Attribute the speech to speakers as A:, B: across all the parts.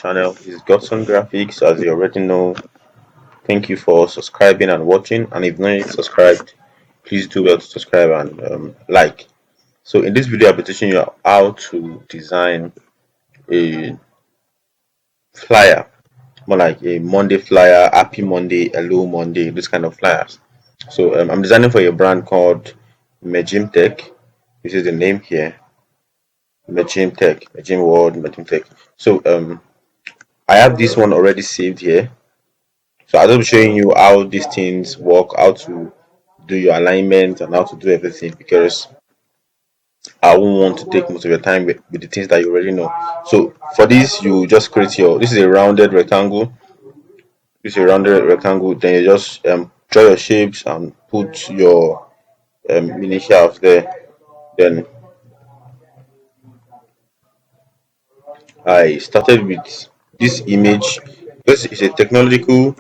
A: Channel is Godson Graphics. As you already know, thank you for subscribing and watching. And if not yet subscribed, please do well to subscribe and like. So in this video, I'll be teaching you how to design a flyer, more like a Monday flyer, Happy Monday, Hello Monday, this kind of flyers. So I'm designing for a brand called Mejim Tech. This is the name here, Mejim Tech, Mejim World, Mejim Tech. So I have this one already saved here. So I'll just be showing you how these things work, how to do your alignment and how to do everything because I won't want to take most of your time with the things that you already know. So for this, you just create your. This is a rounded rectangle. This is a rounded rectangle. Then you just draw your shapes and put your mini shelves there. Then I started with this image. This is a technological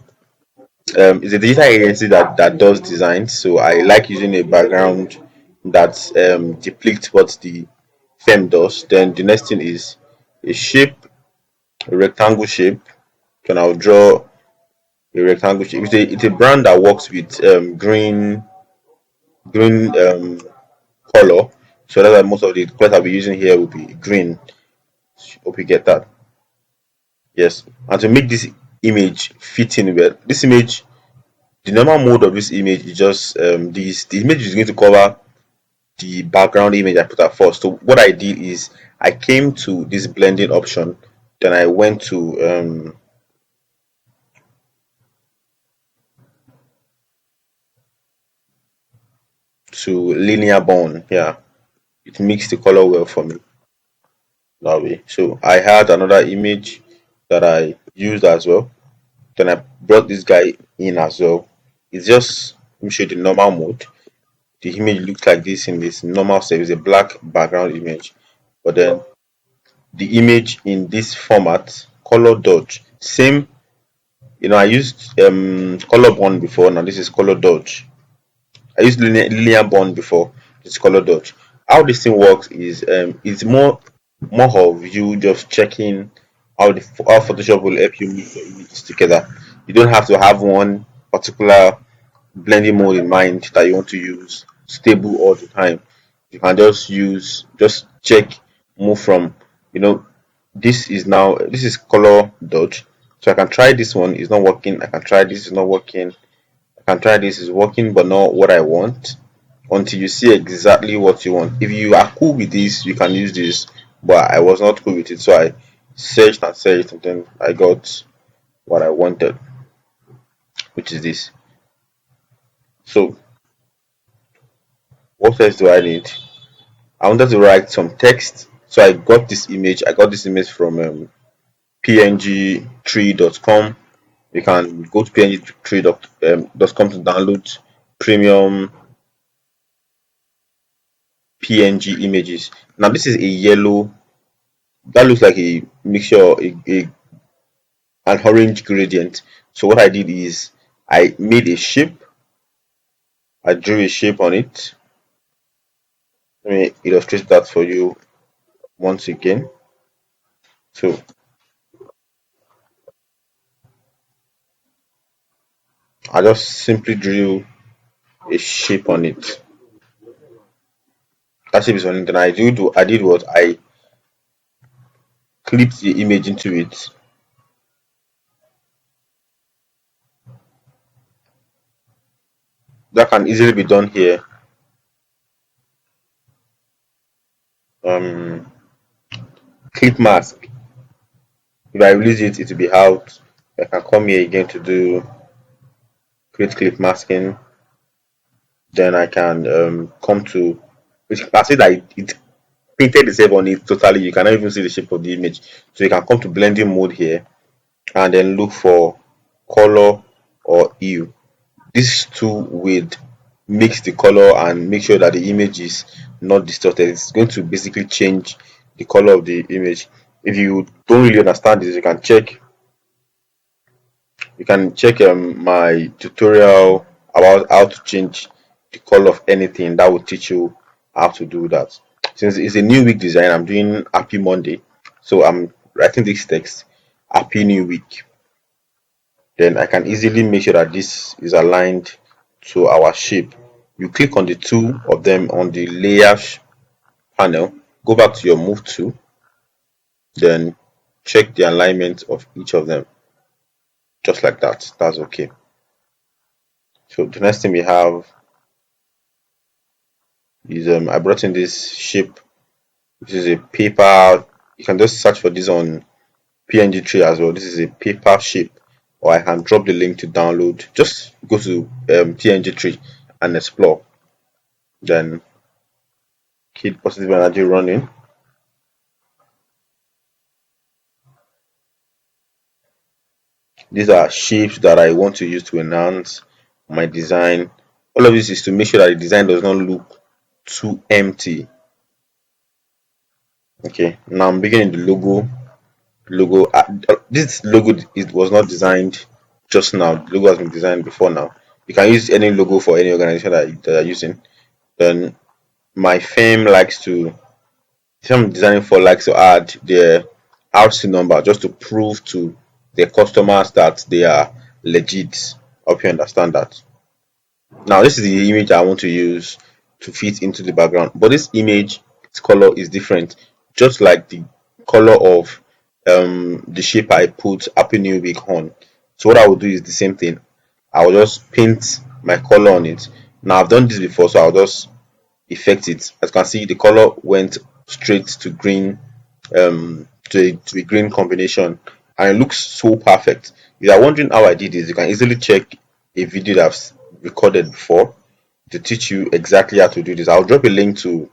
A: it's a digital agency that does design, so I like using a background that depicts what the firm does. Then the next thing is a shape, a rectangle shape. Then I'll draw a rectangle shape. It's a brand that works with green color, so that's why most of the colors I'll be using here will be green. Hope you get that. Yes, and to make this image fit in well, this image, the normal mode of this image is just this. The image is going to cover the background image I put at first. So what I did is I came to this blending option, then I went to linear bond. Yeah, it makes the color well for me that way. So I had another image that I used as well. Then I brought this guy in as well. It's just, let me show you the normal mode. The image looks like this in this normal state. It's a black background image, but then the image in this format, color dodge, same. I used color bond before. Now this is color dodge. I used linear bond before. This is color dodge. How this thing works is it's more of you just checking how Photoshop will help you mix your images together. You don't have to have one particular blending mode in mind that you want to use stable all the time. You can just check, move from, you know this is color dodge. So I can try this one, it's not working. I can try this, is not working. I can try this, is working but not what I want, until you see exactly what you want. If you are cool with this, you can use this, but I was not cool with it, so I searched and searched and then I got what I wanted, which is this. So what else do I need? I wanted to write some text, so I got this image from png3.com. You can go to png3.com to download premium png images. Now this is a yellow, that looks like a mixture, an orange gradient. So what I did is I made a shape, I drew a shape on it. Let me illustrate that for you once again. So I just simply drew a shape on it. That shape is on it. Then I did what I clipped the image into it. That can easily be done here. Um, Clip mask. If I release it, it will be out. I can come here again to do create clip masking. Then I can come to, which I say that it painted itself on it totally. You cannot even see the shape of the image. So you can come to blending mode here and then look for color or hue. These two will mix the color and make sure that the image is not distorted. It's going to basically change the color of the image. If you don't really understand this, you can check my tutorial about how to change the color of anything. That will teach you how to do that. Since it's a new week design, I'm doing Happy Monday, so I'm writing this text. Happy New Week. Then I can easily make sure that this is aligned to our shape. You click on the two of them on the panel, go back to your move tool, then check the alignment of each of them, just like that. That's okay. So the next thing we have is I brought in this shape. This is a paper. You can just search for this on PNG tree as well. This is a paper shape, or I can drop the link to download. Just go to PNG tree and explore. Then keep positive energy running. These are shapes that I want to use to enhance my design. All of this is to make sure that the design does not look too empty. Okay, now I'm beginning the logo. This logo it was not designed just now. The logo has been designed before now. You can use any logo for any organization that are using. Then my firm likes to, if I'm designing for, likes to add their RC number just to prove to their customers that they are legit. Hope you understand that. Now this is the image I want to use to fit into the background, but this image, its color is different, just like the color of the shape I put Happy New Week on. So what I will do is the same thing. I will just paint my color on it. Now I've done this before, so I'll just effect it. As you can see, the color went straight to green, to a green combination, and it looks so perfect. If you are wondering how I did this, you can easily check a video that I've recorded before to teach you exactly how to do this. I'll drop a link to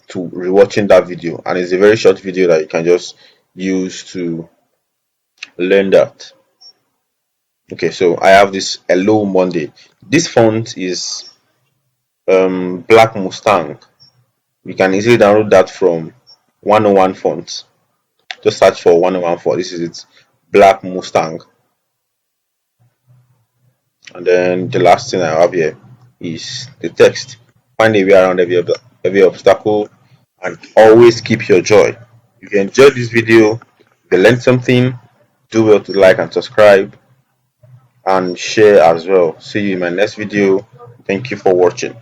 A: rewatching that video, and it's a very short video that you can just use to learn that. Okay, so I have this Hello Monday. This font is Black Mustang. You can easily download that from 101 fonts. Just search for 101 font. This is it, Black Mustang. And then the last thing I have here is the text. Find a way around every obstacle and always keep your joy. If you enjoyed this video, if you learned something, do well to like and subscribe and share as well. See you in my next video. Thank you for watching.